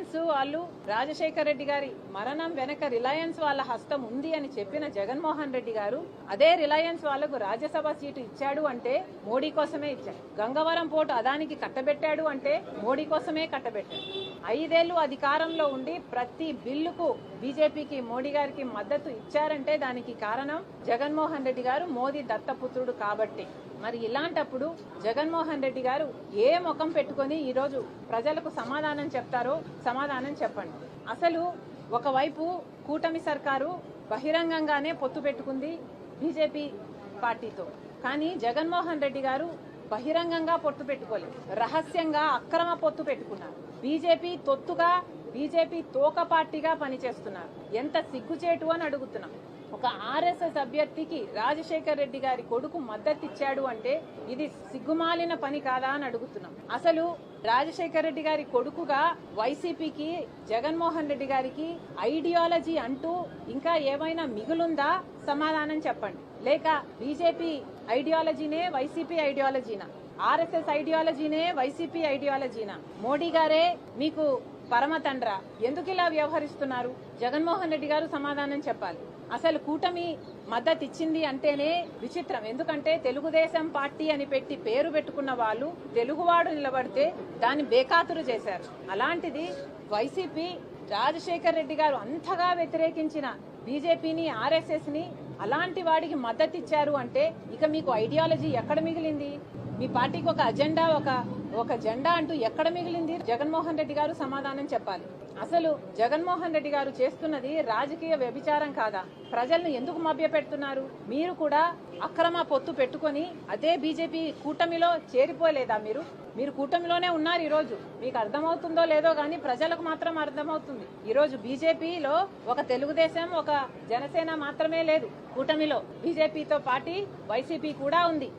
Reliance వాళ్ళు రాజశేఖర్ రెడ్డి గారి మరణం వెనక రిలయన్స్ వాళ్ళ హస్తం ఉంది అని చెప్పిన జగన్మోహన్ రెడ్డి గారు అదే రిలయన్స్ వాళ్లకు రాజ్యసభ సీటు ఇచ్చాడు అంటే మోడీ కోసమే ఇచ్చాడు. గంగవరం పోర్టు అదానికి కట్టబెట్టాడు అంటే మోడీ కోసమే కట్టబెట్టాడు. 5 ఏళ్లు అధికారంలో ఉండి ప్రతి బిల్లుకు బీజేపీకి మోడీ గారికి మద్దతు ఇచ్చారంటే దానికి కారణం జగన్మోహన్ రెడ్డి గారు మోదీ దత్తపుత్రుడు కాబట్టి. మరి ఇలాంటప్పుడు జగన్మోహన్ రెడ్డి గారు ఏ ముఖం పెట్టుకొని ఈరోజు ప్రజలకు సమాధానం చెప్తారో సమాధానం చెప్పండి. అసలు ఒకవైపు కూటమి సర్కారు బహిరంగంగానే పొత్తు పెట్టుకుంది బీజేపీ పార్టీతో, కానీ జగన్మోహన్ రెడ్డి గారు బహిరంగంగా పొత్తు పెట్టుకోలేదు, రహస్యంగా అక్రమ పొత్తు పెట్టుకున్నారు. బీజేపీ తొత్తుగా బీజేపీ తోక పార్టీగా పనిచేస్తున్నారు. ఎంత సిగ్గుచేటు అని అడుగుతున్నాం. ఒక ఆర్ఎస్ఎస్ అభ్యర్థికి రాజశేఖర్ రెడ్డి గారి కొడుకు మద్దతు ఇచ్చాడు అంటే ఇది సిగ్గుమాలిన పని కాదా అని అడుగుతున్నాం. అసలు రాజశేఖర్ రెడ్డి గారి కొడుకుగా వైసీపీకి జగన్మోహన్ రెడ్డి గారికి ఐడియాలజీ అంటూ ఇంకా ఏమైనా మిగులుందా? సమాధానం చెప్పండి. లేక బీజేపీ ఐడియాలజీనే వైసీపీ ఐడియాలజీనా? ఆర్ఎస్ఎస్ ఐడియాలజీనే వైసీపీ ఐడియాలజీనా? మోడీ గారే మీకు పరమ తండ్రా? ఎందుకు ఇలా వ్యవహరిస్తున్నారు? జగన్మోహన్ రెడ్డి గారు సమాధానం చెప్పాలి. అసలు కూటమి మద్దతు ఇచ్చింది అంటేనే విచిత్రం. ఎందుకంటే తెలుగుదేశం పార్టీ అని పెట్టి పేరు పెట్టుకున్న వాళ్ళు తెలుగువాడు నిలబడితే దాన్ని బేఖాతురు చేశారు. అలాంటిది వైసీపీ రాజశేఖర్ రెడ్డి గారు అంతగా వ్యతిరేకించిన బీజేపీని ఆర్ఎస్ఎస్ ని అలాంటి వాడికి మద్దతు ఇచ్చారు అంటే ఇక మీకు ఐడియాలజీ ఎక్కడ మిగిలింది? మీ పార్టీకి ఒక అజెండా ఒక జెండా అంటూ ఎక్కడ మిగిలింది? జగన్మోహన్ రెడ్డి గారు సమాధానం చెప్పాలి. అసలు జగన్మోహన్ రెడ్డి గారు చేస్తున్నది రాజకీయ వ్యభిచారం కాదా? ప్రజలను ఎందుకు మభ్యపెడుతున్నారు? మీరు కూడా అక్రమ పొత్తు పెట్టుకొని అదే బీజేపీ కూటమిలో చేరిపోలేదా? మీరు కూటమిలోనే ఉన్నారు. ఈ రోజు మీకు అర్థమవుతుందో లేదో గానీ ప్రజలకు మాత్రం అర్థమవుతుంది. ఈ రోజు బీజేపీలో ఒక తెలుగుదేశం ఒక జనసేన మాత్రమే లేదు. కూటమిలో బీజేపీతో పాటు వైసీపీ కూడా ఉంది.